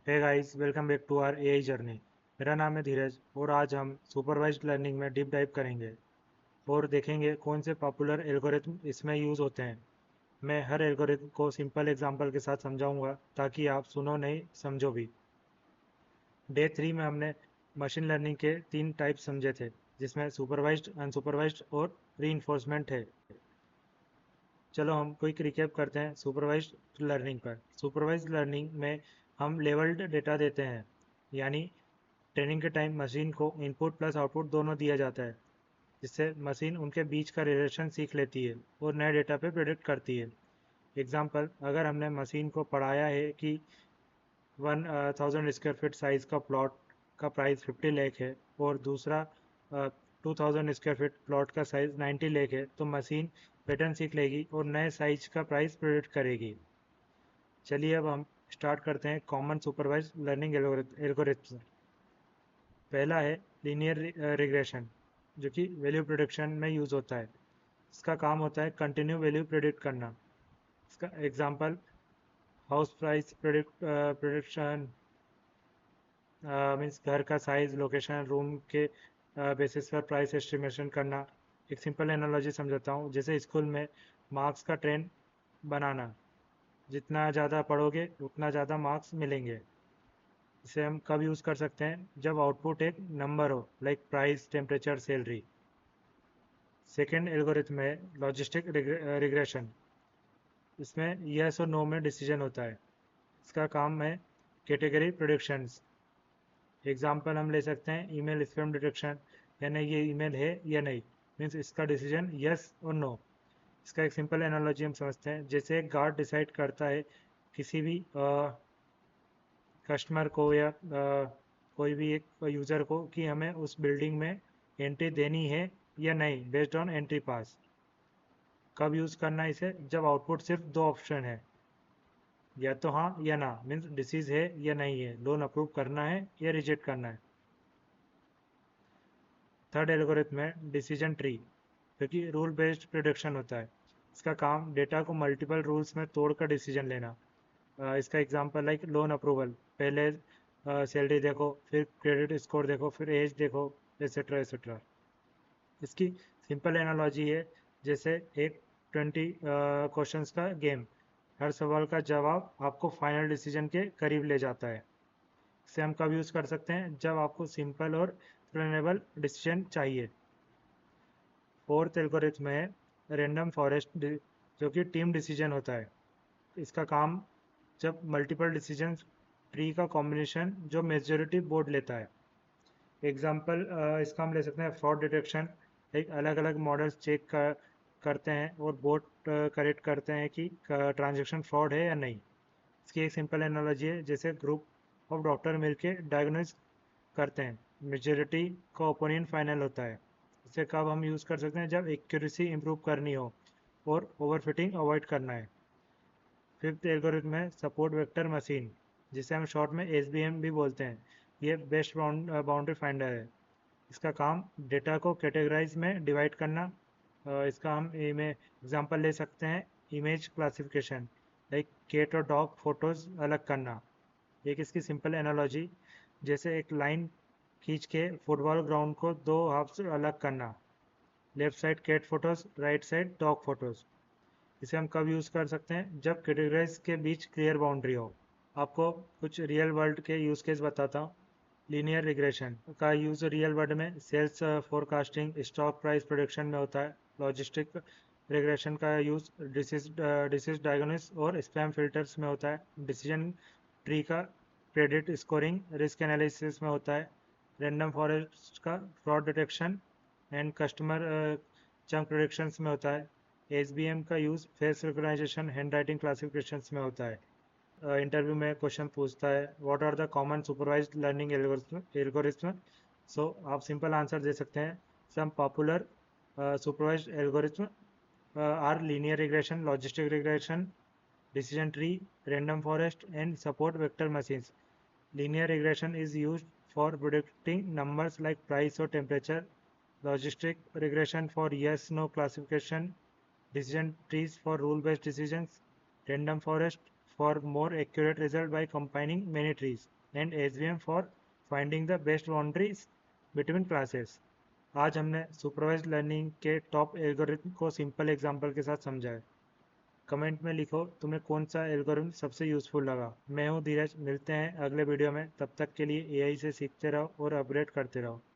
Hey guys, welcome back to our AI journey. मेरा नाम है धीरज और आज हम सुपरवाइज्ड लर्निंग में डीप डाइव करेंगे और देखेंगे कौन से पॉपुलर एल्गोरिथम इसमें यूज़ होते हैं। मैं हर एल्गोरिथम को सिंपल एग्जांपल के साथ समझाऊंगा ताकि आप सुनो नहीं समझो भी। डे 3 में हमने मशीन लर्निंग के 3 टाइप समझे थे, जिसमें सुपरवाइज्ड, अनसुपरवाइज्ड और रीइंफोर्समेंट है। चलो हम क्विक रिकैप करते हैं सुपरवाइज्ड लर्निंग पर। सुपरवाइज्ड लर्निंग में हम लेवल्ड डेटा देते हैं, यानी ट्रेनिंग के टाइम मशीन को इनपुट प्लस आउटपुट दोनों दिया जाता है, जिससे मशीन उनके बीच का रिलेशन सीख लेती है और नए डेटा पे प्रेडिक्ट करती है। एग्जाम्पल, अगर हमने मशीन को पढ़ाया है कि 1000 स्क्वायर फीट साइज का प्लॉट का प्राइस 50 लाख है और दूसरा 2000 स्क्वायर फीट प्लॉट का साइज 90 लाख है, तो मशीन पैटर्न सीख लेगी और नए साइज का प्राइस प्रेडिक्ट करेगी। चलिए अब हम स्टार्ट करते हैं कॉमन सुपरवाइज लर्निंग एल्गोरिथम। पहला है लीनियर रिग्रेशन, जो कि वैल्यू प्रिडिक्शन में यूज़ होता है। इसका काम होता है कंटिन्यू वैल्यू प्रिडिक्ट करना। इसका example, house price prediction means घर का साइज, लोकेशन, रूम के बेसिस पर प्राइस एस्टिमेशन करना। एक सिंपल एनालॉजी समझाता हूँ, जैसे स्कूल में मार्क्स का ट्रेंड बनाना। जितना ज़्यादा पढ़ोगे उतना ज़्यादा मार्क्स मिलेंगे। इसे हम कब यूज़ कर सकते हैं? जब आउटपुट एक नंबर हो, like price, temperature, salary. Second algorithm है लॉजिस्टिक रिग्रेशन। इसमें यस और नो में डिसीजन होता है। इसका काम है कैटेगरी प्रिडिक्शंस। एग्जाम्पल हम ले सकते हैं ईमेल स्पैम डिटेक्शन, यानी ये ईमेल है या नहीं, मीन्स इसका डिसीजन यस और नो। इसका एक सिंपल एनालॉजी हम समझते हैं, जैसे एक गार्ड डिसाइड करता है किसी भी कस्टमर को या कोई भी एक यूज़र को कि हमें उस बिल्डिंग में एंट्री देनी है या नहीं, बेस्ड ऑन एंट्री पास। कब यूज़ करना है इसे? जब आउटपुट सिर्फ दो ऑप्शन है, या तो हाँ या ना, मीन्स डिसीज है या नहीं है, लोन अप्रूव करना है या रिजेक्ट करना है। थर्ड एल्गोरिथम है डिसीजन ट्री, क्योंकि रूल बेस्ड प्रिडिक्शन होता है। इसका काम डेटा को मल्टीपल रूल्स में तोड़कर डिसीजन लेना। इसका एग्जांपल लाइक लोन अप्रूवल, पहले सैलरी देखो, फिर क्रेडिट स्कोर देखो, फिर एज देखो, एसेट्रा एसेट्रा। इसकी सिंपल एनालॉजी है, जैसे एक 20 क्वेश्चंस का गेम। हर सवाल का जवाब आपको फाइनल डिसीजन के करीब ले जाता है। इसे हम कब यूज़ कर सकते हैं? जब आपको सिंपल और एक्सप्लेनेबल डिसीजन चाहिए। फोर्थ एल्गोरिथम है रैंडम फॉरेस्ट, जो कि टीम डिसीजन होता है। इसका काम, जब मल्टीपल डिसीजन ट्री का कॉम्बिनेशन जो मेजोरिटी बोर्ड लेता है। एग्जाम्पल, इसका हम ले सकते हैं फ्रॉड डिटेक्शन। एक अलग अलग मॉडल्स चेक करते हैं और बोर्ड करेक्ट करते हैं कि ट्रांजेक्शन फ्रॉड है या नहीं। इसकी एक सिंपल एनालॉजी है, जैसे ग्रुप ऑफ डॉक्टर मिलके डायग्नोज करते हैं, मेजोरिटी का ओपिनियन फाइनल होता है। इसे कब हम यूज़ कर सकते हैं? जब एक्यूरेसी इंप्रूव करनी हो और ओवरफिटिंग अवॉइड करना है। फिफ्थ एल्गोरिथम है सपोर्ट वेक्टर मशीन, जिसे हम शॉर्ट में एसबीएम भी बोलते हैं। ये बेस्ट बाउंड्री फाइंडर है। इसका काम डेटा को कैटेगराइज में डिवाइड करना। इसका हम एग्जांपल ले सकते हैं इमेज क्लासिफिकेशन, लाइक कैट और डॉग फोटोज अलग करना। एक इसकी सिंपल एनालॉजी, जैसे एक लाइन खींच के फुटबॉल ग्राउंड को दो हाफ से अलग करना, left side cat photos, right side dog photos. इसे हम कब यूज़ कर सकते हैं? जब कैटेगराइज के बीच क्लियर बाउंड्री हो। आपको कुछ रियल वर्ल्ड के यूज़ केस बताता हूँ। लीनियर रिग्रेशन का यूज़ रियल वर्ल्ड में sales forecasting, stock price prediction में होता है। लॉजिस्टिक रिग्रेशन का यूज़ डिसीज डायग्नोसिस और स्पैम फिल्टर्स में होता है। डिसीजन ट्री का क्रेडिट स्कोरिंग, रिस्क एनालिसिस में होता है। रैंडम फॉरेस्ट का फ्रॉड डिटेक्शन एंड कस्टमर चंक प्रोडिक्शंस में होता है। एसबीएम का use face recognition, handwriting classifications में होता है। इंटरव्यू में क्वेश्चन पूछता है what are the common supervised learning algorithm. So आप सिंपल आंसर दे सकते हैं, some popular supervised algorithm are linear regression, logistic regression, decision tree, random forest, and support vector machines. Linear regression is used for predicting numbers like price or temperature. Logistic regression for yes/no classification. Decision trees for rule-based decisions. Random forest for more accurate result by combining many trees, and SVM for finding the best boundaries between classes. आज हमने supervised learning के top algorithm को simple example के साथ समझा है। Comment में लिखो तुम्हें कौन सा एल्गोरिथम सबसे यूजफुल लगा। मैं हूँ धीरज, मिलते हैं अगले वीडियो में। तब तक के लिए एआई से सीखते रहो और अपग्रेड करते रहो।